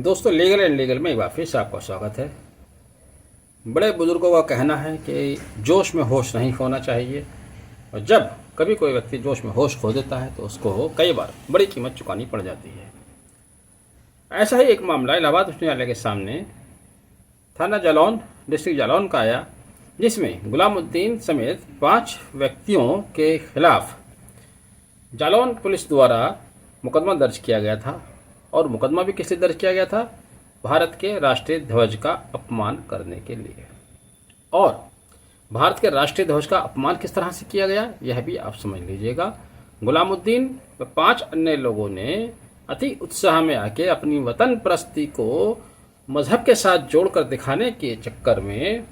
दोस्तों, legal and legal में एक बार फिर से आपका स्वागत है। बड़े बुजुर्गों का कहना है कि जोश में होश नहीं खोना चाहिए, और जब कभी कोई व्यक्ति जोश में होश खो देता है तो उसको कई बार बड़ी कीमत चुकानी पड़ जाती है। ऐसा ही एक मामला इलाहाबाद उच्च न्यायालय के सामने थाना जालौन, डिस्ट्रिक्ट जालौन का आया, जिसमें गुलामुद्दीन समेत 5 व्यक्तियों के खिलाफ जालौन पुलिस द्वारा मुकदमा दर्ज किया गया था। और मुकदमा भी किस लिए दर्ज किया गया था? भारत के राष्ट्रीय ध्वज का अपमान करने के लिए। और भारत के राष्ट्रीय ध्वज का अपमान किस तरह से किया गया, यह भी आप समझ लीजिएगा। गुलामुद्दीन व 5 अन्य लोगों ने अति उत्साह में आके अपनी वतन परस्ती को मजहब के साथ जोड़कर दिखाने के चक्कर में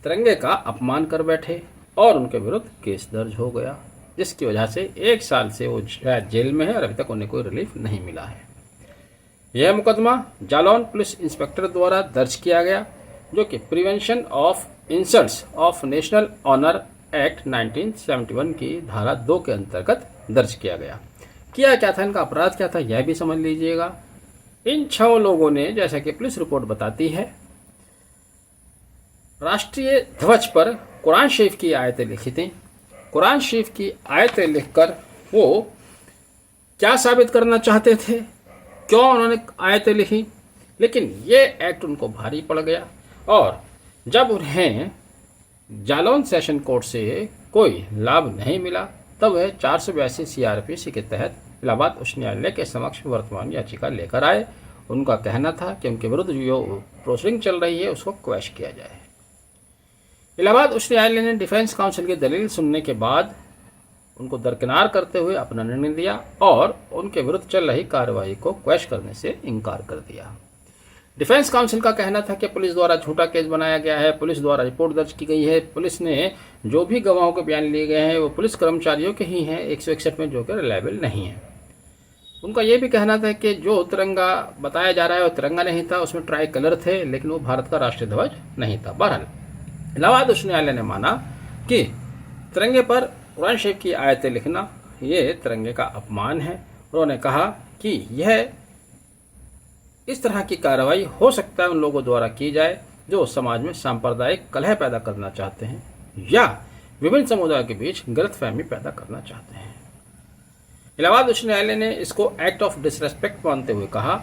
तिरंगे का अपमान कर बैठे और उनके विरुद्ध केस दर्ज हो गया, जिसकी वजह से 1 साल से वो जेल में है और अभी तक उन्हें कोई रिलीफ नहीं मिला है। यह मुकदमा जालौन पुलिस इंस्पेक्टर द्वारा दर्ज किया गया, जो कि prevention of insults of national honour act 1971 की धारा 2 के अंतर्गत दर्ज किया गया। किया क्या था, इनका अपराध क्या था, यह भी समझ लीजिएगा। इन 6 लोगों ने, जैसा कि पुलिस रिपोर्ट बताती है, राष्ट्रीय ध्वज पर कुरान शरीफ की आयतें लिखी थी। कुरान शरीफ की आयतें लिखकर वो क्या साबित करना चाहते थे, क्यों उन्होंने आयतें लिखी, लेकिन ये एक्ट उनको भारी पड़ गया। और जब उन्हें जालौन सेशन कोर्ट से कोई लाभ नहीं मिला, तब वह 482 CRPC के तहत इलाहाबाद उच्च न्यायालय के समक्ष वर्तमान याचिका लेकर आए। उनका कहना था कि उनके विरुद्ध जो प्रोसीडिंग चल रही है उसको क्वैश किया जाए। इलाहाबाद उच्च न्यायालय ने डिफेंस काउंसिल की दलील सुनने के बाद उनको दरकिनार करते हुए अपना निर्णय दिया और उनके विरुद्ध चल रही कार्रवाई को क्वैश करने से इनकार कर दिया। डिफेंस काउंसिल का कहना था कि पुलिस द्वारा झूठा केस बनाया गया है, पुलिस द्वारा रिपोर्ट दर्ज की गई है, पुलिस ने जो भी गवाहों के बयान लिए गए हैं वो पुलिस कर्मचारियों के ही हैं 161 में, जो कि रिलायबल नहीं है। उनका यह भी कहना था कि जो तिरंगा बताया जा रहा है वो तिरंगा नहीं था, उसमें ट्राई कलर थे, लेकिन वो भारत का राष्ट्रीय ध्वज नहीं था। बहरहाल इलाहाबाद उच्च न्यायालय ने माना कि तिरंगे पर कुरान शरीफ की आयतें लिखना ये तिरंगे का अपमान है। उन्होंने कहा कि यह इस तरह की कार्रवाई हो सकता है उन लोगों द्वारा की जाए जो समाज में सांप्रदायिक कलह पैदा करना चाहते हैं या विभिन्न समुदायों के बीच गलतफहमी पैदा करना चाहते हैं। इलाहाबाद उच्च न्यायालय ने इसको एक्ट ऑफ डिसरेस्पेक्ट मानते हुए कहा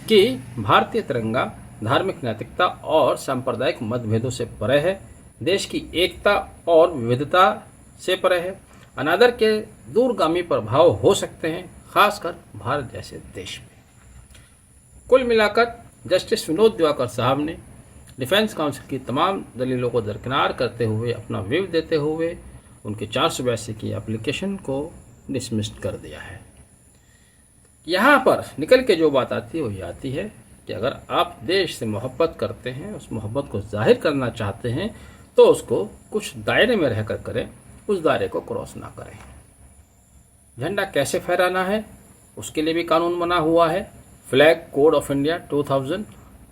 कि भारतीय तिरंगा धार्मिक नैतिकता और सांप्रदायिक मतभेदों से परे है, देश की एकता और विविधता से परे है, अनादर के दूरगामी प्रभाव हो सकते हैं, खासकर भारत जैसे देश में। कुल मिलाकर जस्टिस विनोद दिवाकर साहब ने डिफेंस काउंसिल की तमाम दलीलों को दरकिनार करते हुए अपना व्यू देते हुए उनके 482 की एप्लीकेशन को डिसमिस्ड कर दिया है। यहाँ पर निकल के जो बात आती है वो ये आती है कि अगर आप देश से मोहब्बत करते हैं, उस मोहब्बत को जाहिर करना चाहते हैं, तो उसको कुछ दायरे में रहकर करें, उस दायरे को क्रॉस ना करें। झंडा कैसे फहराना है उसके लिए भी कानून बना हुआ है, फ्लैग कोड ऑफ इंडिया 2000,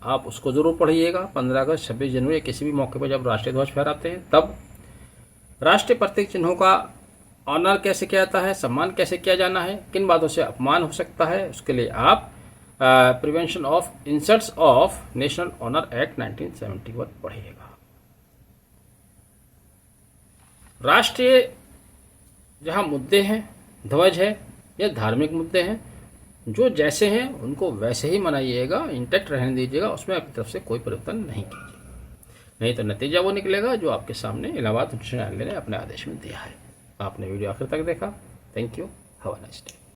आप उसको जरूर पढ़िएगा। 15 अगस्त, 26 जनवरी किसी भी मौके पर जब राष्ट्रीय ध्वज फहराते हैं, तब राष्ट्रीय प्रतीक चिन्हों का ऑनर कैसे किया जाता है, सम्मान कैसे किया जाना है, किन बातों से अपमान हो सकता है, उसके लिए आप prevention of insults of national honour act 1971 पढ़िएगा। राष्ट्रीय जहाँ मुद्दे हैं, ध्वज है, या धार्मिक मुद्दे हैं, जो जैसे हैं उनको वैसे ही मनाइएगा, इंटैक्ट रहने दीजिएगा, उसमें अपनी तरफ से कोई परिवर्तन नहीं कीजिए, नहीं तो नतीजा वो निकलेगा जो आपके सामने इलाहाबाद उच्च न्यायालय ने अपने आदेश में दिया है। आपने वीडियो आखिर तक देखा, thank you, have a nice day.